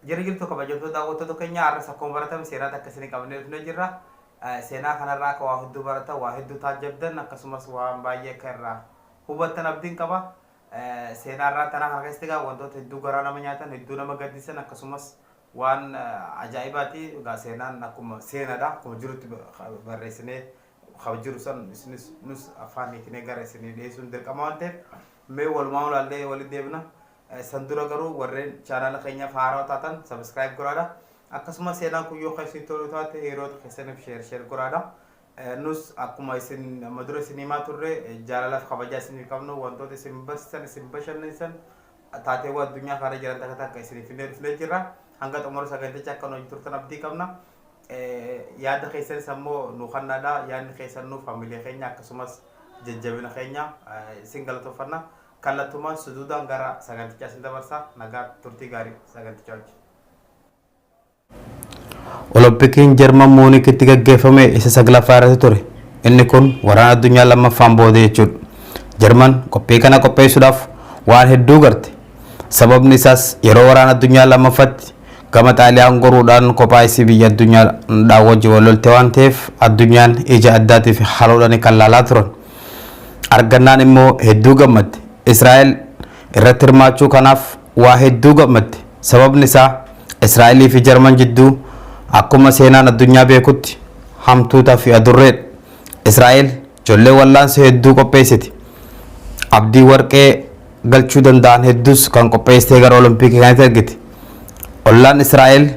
jirtu kabajamtoota daawwattoota keenya har'as akkuma baratan seenaa takka isin qabnee dhufnee jirra. Seenaa kanarraa akka waa hedduu baratan waa hedduu taajabdan akkasumas waan baay'ee akka irraa hubattan abdiin qaba. Seenaarraa tanaa kana keessatti egaa wantoota hedduu garaa nama nyaatan hedduu nama gaddisan akkasumas waan ajaa'ibaati. Egaa seenaan akkuma seenaadha akkuma jirutti barreessinee jiru san isinis nus afaan hiiknee gara isinii dhiyeessuun dirqama waan ta'eef mee walumaa ulaallee walitti deebina. Sandura garuu warreen chaanala keenyaaf haaraa taatan subscribe godhaadha. Akkasumas seenaan kun yoo keessatti tolu taate yeroo keessaniif share godhaadha. Nus akkuma isin madura isin himaa turre jaalalaaf kabajaa isin qabnu wantoota isin barsiisan isin bashannansiisan taateewwan addunyaa karaa jiran takka isiniif dhufnee jirra. Hanga xumura sagantichaa akka nuyi turtan abdii qabna. Yaada keessanis ammoo nu kannaadha. Yaadni keessan nu faamilee keenya akkasumas jajjabina keenya isin galatooffanna. Kallattumaan suduudhaan gara sagantichaa isin dabarsa. Nagaa turtii gaarii sagantichaa wajjin. Oloompikiin Jarman Muunikitti gaggeeffame isa saglaffaa irratti ture. Inni kun waraana addunyaa lammaffaan booda jechuudha. Jarman qophii kana qopheessuudhaaf waan hedduu garte. Sababni isaas yeroo waraana addunyaa lammaffaatti gama Xaaliyaan goruudhaan kophaa isii biyya addunyaadhaa wajjin wal lolte waan ta'eef addunyaan ija addaatiif haloodhaan kan laalaa turan. Argannaan immoo hedduu gammadde. Israa'el irratti hirmaachuu kanaaf waa hedduu gammadde. Sababni isaa Israa'elii fi Jarman jidduu akkuma seenaan addunyaa beekutti hamtuutaa fi adurreedha. Israa'el ijoollee wallaansa hedduu qopheessiti. Abdii warqee galchuu danda'an hedduus kan qopheessitee gara Olompikii kanatti ergiti. Ollaan Israa'el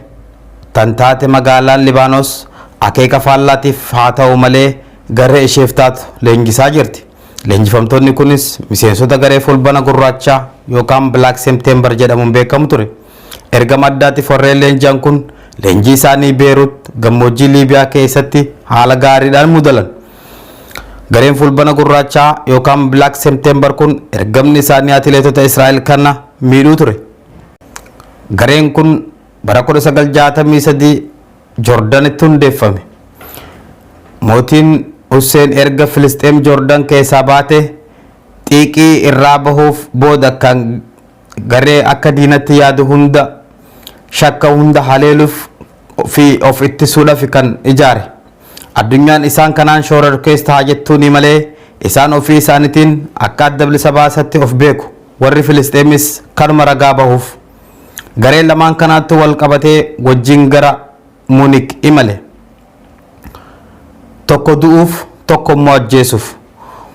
tan taate magaalaan Libaanos akeeka faallaatiif haa ta'u malee garee isheef taatu leenjisaa jirti. Leenjifamtoonni kunis miseensota garee fulbana gurraachaa yookaan Black September jedhamuun beekamu ture. Ergama addaatiif warreen leenji'an kun leenjii isaanii Beerut gammoojjii Liibiyaa keessatti haala gaariidhaan mudalan. Gareen fulbana gurraachaa yookaan Black September kun ergamni isaanii atileetota Israa'el kana miidhuu ture. Gareen kun bara 1963 Joordaanitti hundeeffame. Mootiin Hussein erga Filisxeem Joordaan keessaa baate xiiqii irraa bahuuf booda kan garee akka diinatti yaadu hunda shakka hunda haleeluuf fi of ittisuudhaaf kan ijaare. Addunyaan isaan kanaan shoora keessa haa jettuuni malee isaan ofii isaaniitiin akka adda bilisa baasatti of beeku. Warri Filisxeemis kanuma ragaa bahuuf. Garee lamaan kanaatti wal qabatee wajjin gara Muunik imale. Tokko du'uuf tokko immoo ajjeesuuf.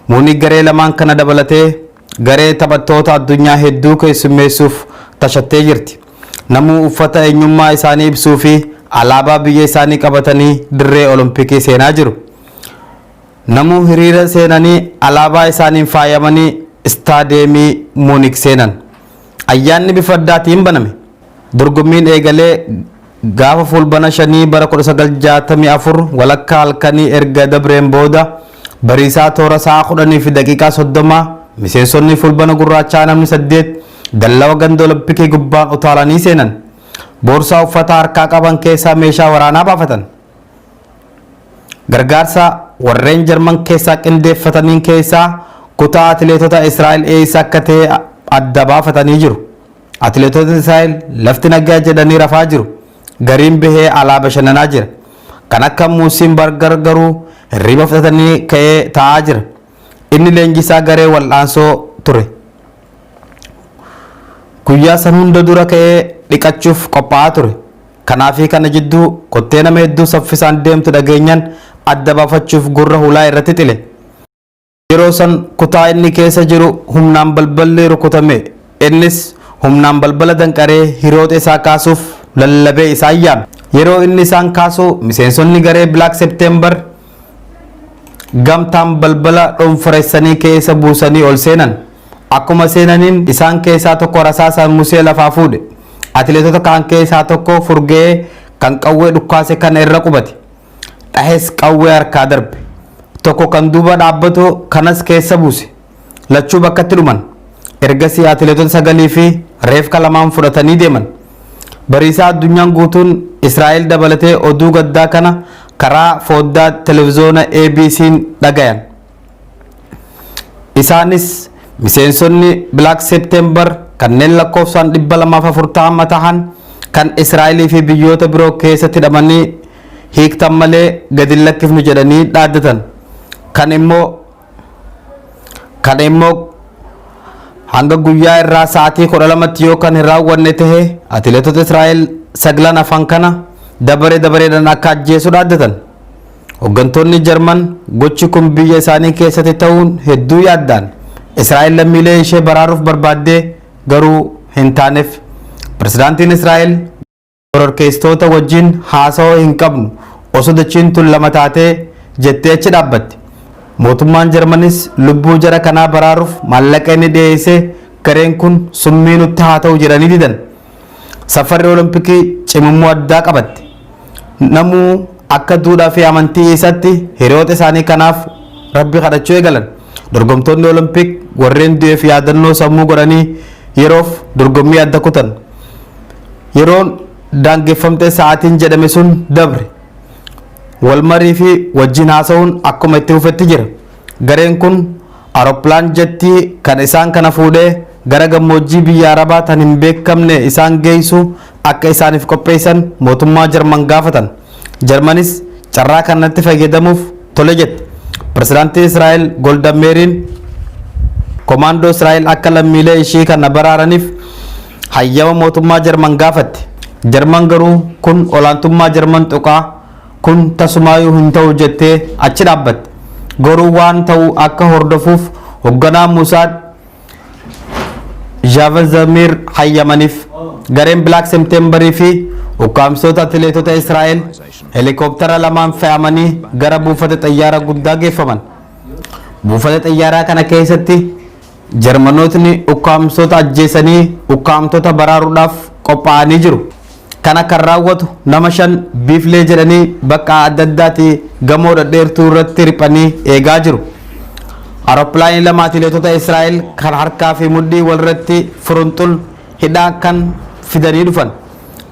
Muunik garee lamaan kana dabalatee garee taphattoota addunyaa hedduu keessummeessuuf tashattee jirti. Namuu uffata eenyummaa isaanii ibsuu fi alaabaa biyya isaanii qabatanii dirree Olompikii seenaa jiru. Namuu hiriira seenanii alaabaa isaaniin faayamanii istaadeemii Muunik seenan. Ayyaanni bifa addaatiin baname. Dorgommiin eegalee gaafa fulbana 5 bara 1964 walakkaa halkanii erga dabreen booda bariisaa toora sa'a 10 fi daqiiqaa 30 miseensonni fulbana gurraachaa namni 8 dallawa ganda Olompikii gubbaan utaalanii seenan. Boorsaa uffata harkaa qaban keessaa meeshaa waraanaa baafatan. Gargaarsa warreen Jarman keessaa qindeeffataniin keessaa kutaa atileetota Israa'el eessa akka ta'e adda baafatanii jiru. Atileetota Israa'el lafti nagaa jedhanii rafaa jiru. Gariin bahee alaa bashannanaa jira. Kan akka Muusiin Bargar garuu hirriba fudhatanii ka'ee taa'aa jira. Inni leenjisaa garee wal'aansoo ture. Guyyaa san hunda dura ka'ee dhiqachuuf qophaa'aa ture. Kanaafi kana jidduu kottee nama hedduu saffisaan deemtu dhageenyaan adda baafachuuf gurra hulaa irratti xile. Yeroo san kutaa inni keessa jiru humnaan balballi rukutame. Innis humnaan balbala danqaree hiriyoota isaa kaasuuf lallabee isaan yaame. Yeroo inni isaan kaasu miseensonni garee Black September gamtaan balbala dhonfareessanii keessa buusanii ol seenan. Akkuma seenaniin isaan keessaa tokko rasaasaan musee lafaa fuudhe. Atileetota kaan keessaa tokko furgee kan qawwee dhukkaase kana irra qubate. Dhahes qawwee harkaa darbe. Tokko kan duuba dhaabbatu kanas keessa buuse. Lachuu bakkatti dhuman. Ergasii atileetota 9 fi reefka lamaan fudhatanii deeman. Bariisaa addunyaan guutuun Israa'el dabalatee oduu gaddaa kana karaa foddaa televizoona ABC'n dhagayan. Isaanis miseensonni Black September kanneen lakkoofsaan 240 ta'an kan Israa'elii fi biyyoota biroo keessatti hidhamanii hiiktan malee gadi hin lakkifnu jedhanii dhaaddatan. Kan immoo hanga guyyaa irraa sa'aatii 12tti yoo kan hin raawwanne tahe atileetota Israa'el saglan afan kana dabareedhaan akka ajjeesu dhaaddatan. Hooggantoonni Jarman gochi kun biyya isaanii keessatti ta'uun hedduu yaaddaan Israa'el lammiilee ishee baraaruuf barbaaddee garuu hin taaneef. Pirezidaantiin Israa'el shororkeessitoota wajjin haasawaa hin qabnu osoo dachiin tun lama taatee jettee achi dhaabbatti. Mootummaan Jarmanis lubbuu jara kanaa baraaruuf maallaqa inni dhiyeessee gareen kun summii nutti haa ta'u jedhanii didan. Safarri Olompikii cimimmoo addaa qabatte. Namuu akka duudhaa fi amantii isaatti hiriyoota isaanii kanaaf rabbi kadhachuu eegalan. Dorgomtoonni Olompik warreen du'eef yaadannoo sammuu godhanii yeroof dorgommii adda kutan. Yeroon daangeffamtee sa'aatiin jedhame sun dabre. Walmarii fi wajjin haasa'uun akkuma itti fufetti jira. Gareen kun Aeroplaan jettii kan isaan kana fuudhee gara gammoojjii biyya Arabaa tan hin beekamne isaan geessu akka isaaniif qopheessan mootummaa Jarman gaafatan. Jarmanis carraa kanatti fayyadamuuf tole jette. Pirezidaantii Israa'el Golda Meiriin komaandoo Israa'el akka lammiilee ishii kana baraaraniif hayyama mootummaa Jarman gaafatte. Jarman garuu kun olaantummaa Jarman tuqaa kun tasumaayyuu hin ta'u jettee achi dhaabbatte. Garuu waan ta'u akka hordofuuf hoogganaa Musaad Javazamir hayyamaniif gareen Black Septemberii fi ukkaamsitoota atileetota Israa'el helikooптara lamaan fe'amanii gara buufata xayyaaraa guddaa geeffaman. Buufata xayyaaraa kana keessatti Jarmanootni ukkaamsitoota ajjeesanii ukkaamtota baraaruudhaaf qophaa'anii jiru. Kana kan raawwatu nama 5 biiflee jedhanii bakka adda addaatti gamoo dhedheertuu irratti riphanii eegaa jiru. Aeroplaanii lama atileetota Israa'el kan harkaa fi mudhii walirratti furunxul hidhaa kan fidanii dhufan.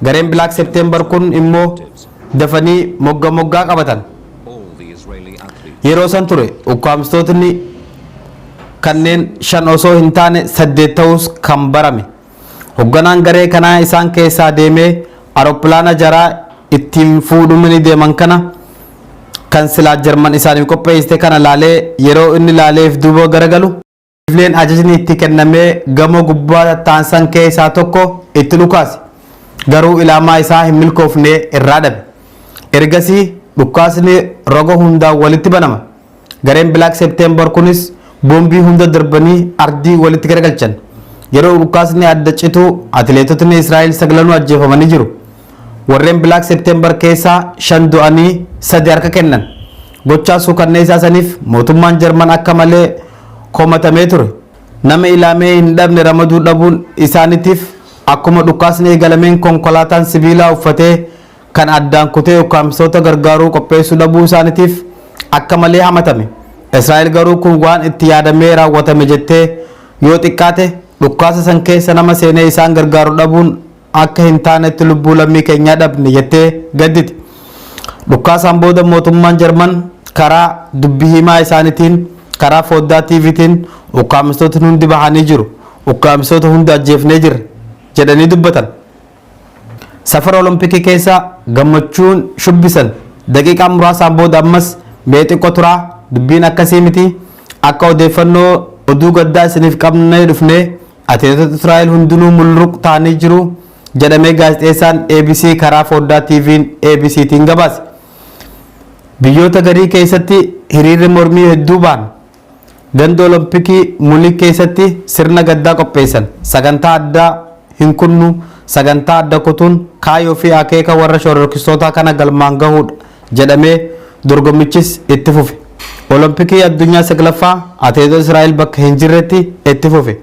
Gareen Black September kun immoo dafanii moggaa qabatan. Yeroo san ture ukkaamsitootni kanneen 5 osoo hin taane 8 ta'us kan barame. Hoogganaan garee kanaa isaan keessaa deemee Aeroplaana jaraa ittiin fuudhumni deeman kana kan silaa Jarman isaaniif qopheessite kana laalee yeroo inni laaleef duuba garagalu biifleen ajajni itti kennamee gamoo gubbaa tattaansan keessaa tokko itti dhukaase. Garuu ilaamaa isaa hin milkoofne irraa dhabe. Ergasii dhukaasni roga hundaan walitti banama. Gareen Black September kunis boombii hunda darbanii ardii walitti garagalchan. Yeroo dhukaasni adda citu atileetotni Israa'el saglanuu ajjeefamanii jiru. Warreen Black September keessaa 5 du'anii 3 harka kennan. Gochaa suukanneessaa saniif mootummaan Jarman akka malee komatamee ture. Nama ilaamee hin dhabne ramaduu dhabuun isaaniitiif akkuma dhukaasni eegalameen konkolaataan sibiilaa uffatee kan addaan kutee ukkaamsitoota gargaaruu qopheessuu dhabuu isaaniitiif akka malee hamatame. Israa'el garuu kun waan itti yaadamee raawwatame jettee yoo xiqqaate dhukaasa san keessa nama seenee isaan gargaaru dhabuun akka hin taanetti lubbuu lammii keenyaa dhabne jettee gadditi. Dhukaasaan booda mootummaan Jarman karaa dubbii himaa isaaniitiin karaa foddaa TVtiin ukkaamsitootni hundi bahanii jiru. Ukkaamsitoota hundi ajjeefnee jirra jedhanii dubbatan. Safara Olompikii keessa gammachuun shubbisan. Daqiiqaa muraasaan booda ammas mee xiqqoo turaa dubbiin akkasii miti. Akka odeeffannoo oduu gaddaa isiniif qabnee dhufnee atileetota Israa'el hundinuu mulluq ta'anii jiru jedhamee gaazexeessaan ABC karaa foddaa TV'n ABCtiin gabaase. Biyyoota garii keessatti hiriirri mormii hedduu ba'an. Ganda Olompikii Muunik keessatti sirna gaddaa qopheessan. Sagantaa addaa hin kunnu sagantaa adda kutuun kaayyoo fi akeeka warra shororkeessitoota kana galmaan gahuudha jedhamee dorgommichis itti fufe. Olompikii addunyaa 9ffaa atileetota Israa'el bakka hin jirretti itti fufe.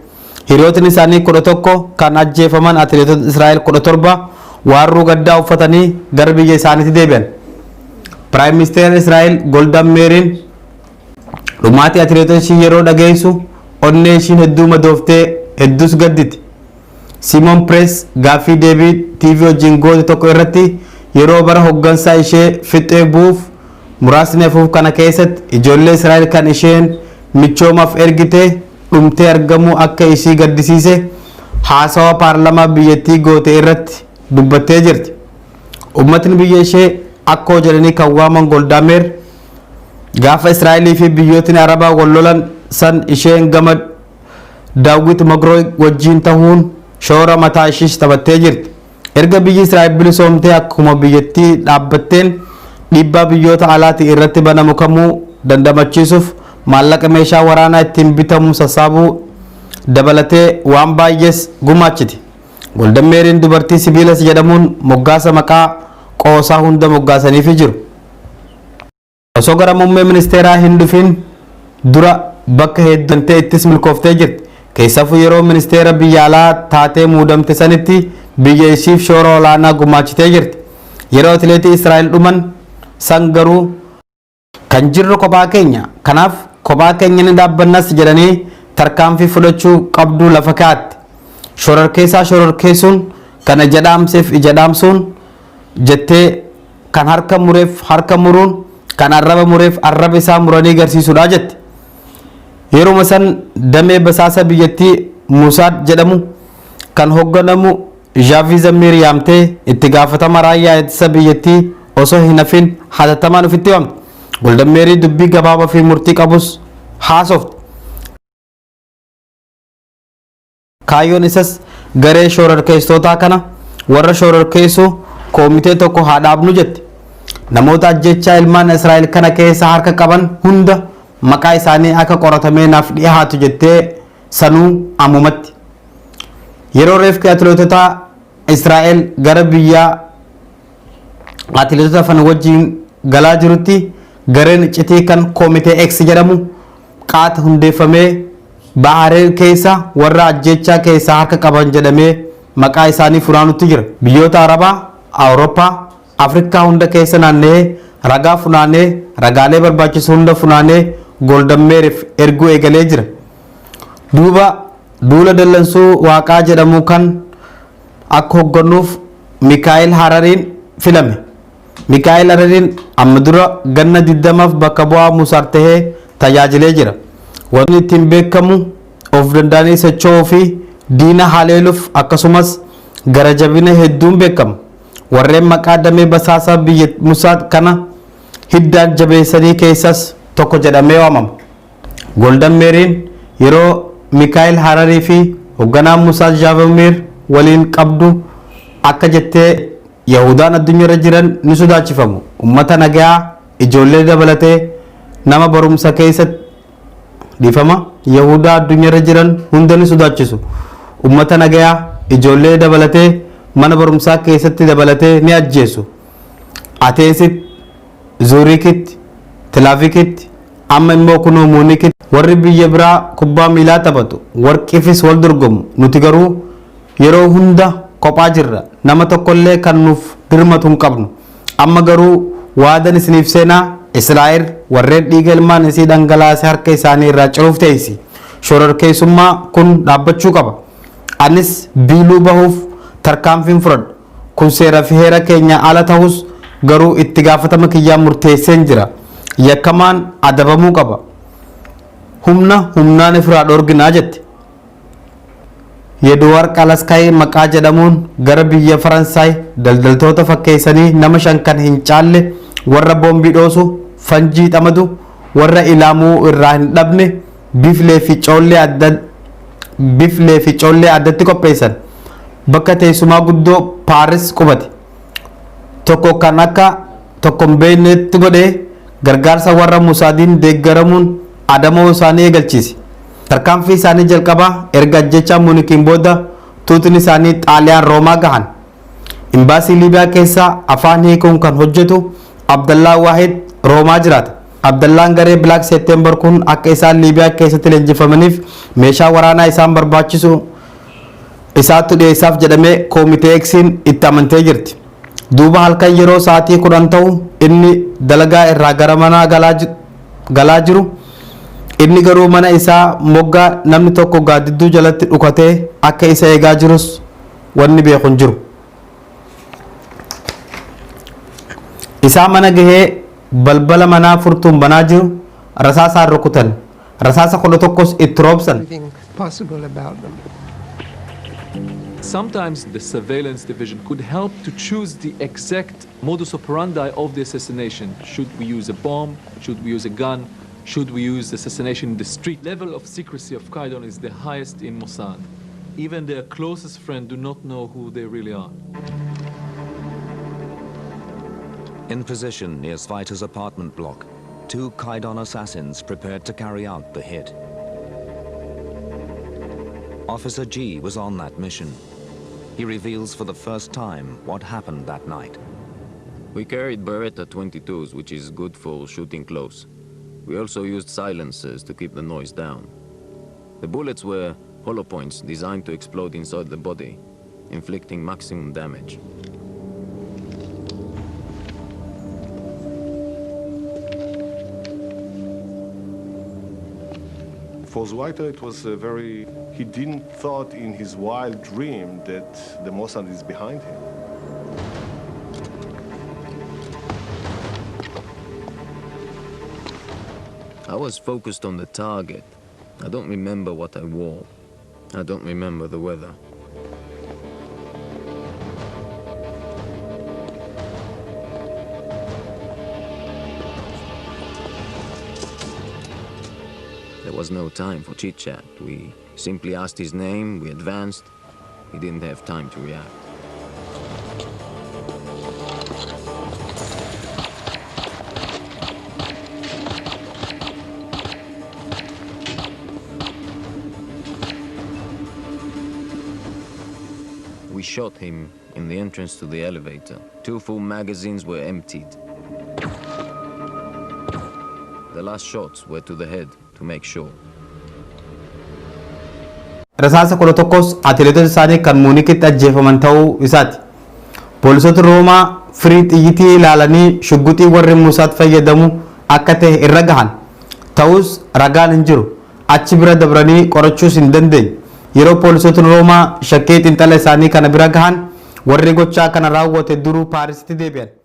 Hiriyootni isaanii 11 kan ajjeefaman atileetota Israa'el 17 waarruu gaddaa uffatanii gara biyya isaaniitti deebi'an. Prime Minister Israa'el Golda Meiriin dhumaatii atileetota ishii yeroo dhageessu onnee ishiin hedduu madooftee hedduus gadditi. Simon Press gaaffii deebii TV wajjin goote tokko irratti yeroo bara hooggansaa ishee fixee bu'uuf muraasni hafuuf kana keessatti ijoollee Israa'el kan isheen michoomaaf ergite dhumtee argamuu akka ishii gaddisiise haasawaa paarlamaa biyyattii goote irratti dubbattee jirti. Uummatni biyya ishee akkoo jedhanii kan waaman Goldaameer gaafa Israa'elii fi biyyootni Arabaa wal lolan san isheen gama Daawit Magroo wajjin ta'uun shoora mataa ishiis taphattee jirti. Erga biyyi Israa'el bilisoomtee akkuma biyyattii dhaabbatteen dhiibbaa biyyoota alaatii irratti banamu kamuu dandamachiisuuf maallaqa meeshaa waraanaa ittiin bitamu sassaabuu dabalatee waan baay'ees gumaachiti. Goldaameeriin dubartii sibiilas jedhamuun moggaasa maqaa qoosaa hunda moggaasaniif jiru. Osoo gara muummee ministeeraa hin dhufin dura bakka heddumtee ittis milkooftee jirti. Keessafuu yeroo ministeera biyya alaa taatee muudamte sanitti biyya ishiif shoora olaanaa gumaachitee jirti. Yeroo atileetii Israa'el dhuman san garuu kan jirru kophaa keenya. Kanaaf kophaa keenya ni dhaabbannas jedhanii tarkaanfii fudhachuu qabdu lafa kaa'atti. Shororkeessuun kana jedhaamseef jedhaamsuun jettee kan harka mureef harka muruun kan arraba mureef arraba isaa muranii agarsiisuudha jetti. Yeroo san damee basaasa biyyattii Musaad jedhamu kan hoogganamu Jaavi Zammiir yaamtee itti gaafatama raayyaa ittisa biyyattii osoo hin hafin hatattamaan ofitti waamte. Goldaameerii dubbii gabaabaa fi murtii qabus haasofte. Kaayyoon isas garee shororkeessitootaa kana warra shororkeessuu koomitee tokko haa dhaabnu jetti. Namoota ajjechaa ilmaan Israa'el kana keessa harka qaban hunda maqaa isaanii akka qoratamee naaf dhiyaatu jettee sanuu ammumatti. Yeroo reeffi atileetota Israa'el gara biyya atileetota fan wajjin galaa jirutti gareen iccitii kan koomitee X jedhamu qaata hundeeffamee Bahareen keessa warra ajjechaa keessa harka qaban jedhamee maqaa isaanii funaanutti jira. Biyyoota Arabaa, Awurooppaa, Afrikaa hunda keessa naanna'ee ragaa funaanee ragaalee barbaachisu hunda funaanee Goldaameeriif erguu eegalee jira. Duula dallansuu waaqaa jedhamu kan akka hoogganuuf Mikaa'el Harariin filame. Mikaa'el Harariin amma dura ganna 20f bakka bu'aa Musaar tahee tajaajilee jira. Wanni ittiin beekamu of danda'anii socho'uu fi diina haleeluuf akkasumas gara jabina hedduun beekama. Warreen maqaa damee basaasaa biyya Musaad kana hiddaan jabeessanii keessas tokko jedhamee waamama. Goldaameeriin yeroo Mikaa'el Hararii fi hoogganaan Musaad Jaavamiir waliin qabdu akka jettee Yahudaan addunyaarra jiran ni sodaachifamu. Uummata nagayaa ijoollee dabalatee nama barumsa keessatti dhiifama Yahudaa addunyaarra jiran hunda ni sodaachisu. Uummata nagayaa ijoollee dabalatee mana barumsaa keessatti dabalatee ni ajjeesu. Ateesitti, Zuurikitti, Tilaavikitti, amma immoo kunoo Muunikitti warri biyya biraa kubbaa miilaa taphatu warqiifis wal dorgomu. Nuti garuu yeroo hunda kophaa jirra. Nama tokkollee kan nuuf dirmatu hin qabnu. Amma garuu waadan isiniif seenaa Israa'el warreen dhiiga ilmaan isii dhangalaasee harka isaanii irraa ciruuf teessi. Shororkeessummaa kun dhaabbachuu qaba. Anis biiluu bahuuf tarkaanfiin fudhadha. Kun seera fi heera keenya ala ta'us garuu itti gaafatama kiyyaan murteesseen jira. Yakkamaan adabamuu qaba. Humnaan ifraa dhoorginaa jetti. Yeduwar Qalaskaay maqaa jedhamuun gara biyya Faransaay daldaltoota fakkeessanii nama 5 kan hin caalle warra boombii dhoosu, fanjii xamadu, warra ilaamuu irraa hin dhabne biflee fi coollee addatti qopheessan. Bakka teessumaa guddoo Paaris qubate. Tokko kan akka tokko hin beeknetti godhee gargaarsa warra Musaadiin deeggaramuun adamoo isaanii eegalchiise. Tarkaanfii isaanii jalqabaa erga ajjechaa Muunikiin booda tuutni isaanii Xaaliyaan Roomaa gahan. Imbaasii Liibiyaa keessa afaan hiikuun kan hojjetu Abdallaa Waahid Roomaa jiraata. Abdallaan garee Black September kun akka isaan Liibiyaa keessatti leenjifamaniif meeshaa waraanaa isaan barbaachisu isaatti dhiyeessaaf jedhamee koomitee X'n itti amantee jirti. Duuba halkan yeroo sa'aatii 10 ta'u inni dalagaa irraa gara manaa galaa jiru. Inni garuu mana isaa moggaa namni tokko gaaddidduu jalatti dhukatee akka isa eegaa jirus wanni beeku hin jiru. Isaa mana gahee balbala manaa furtuun banaa jiru rasaasaan rukutan. Rasaasa 11 itti roobsan. Possible about them. Sometimes the surveillance division could help to choose the exact modus operandi of the assassination. Should we use a bomb? Should we use a gun? Should we use assassination in the street? Level of secrecy of Qaidon is the highest in Mossad. Even their closest friends do not know who they really are. In position near Svita's apartment block, 2 Qaidon assassins prepared to carry out the hit. Officer G was on that mission. He reveals for the first time what happened that night. We carried Beretta 22s, which is good for shooting close. We also used silencers to keep the noise down. The bullets were hollow points designed to explode inside the body, inflicting maximum damage. For Zweiter, it was he didn't thought in his wild dream that the Mossad is behind him. I was focused on the target. I don't remember what I wore. I don't remember the weather. There was no time for chit-chat. We simply asked his name, we advanced. He didn't have time to react. We shot him in the entrance to the elevator. 2 full magazines were emptied. The last shots were to the head, to make sure. Rasaasa kudha tokkos atileetota isaanii kan Muunikitti ajjeefaman ta'uu isaati. Poolisoota Roomaa firii xiyyitii ilaalanii shugguxii warri Muusaat fayyadamu akka ta'e irra gahan. Ta'us ragaan hin jiru. Achi bira dabranii qorachuus hin dandeenye. Yeroo poolisoota Roomaa shakkii xiinxala isaanii kana bira gahan warri gochaa kana raawwate duruu Paarisitti deebi'an.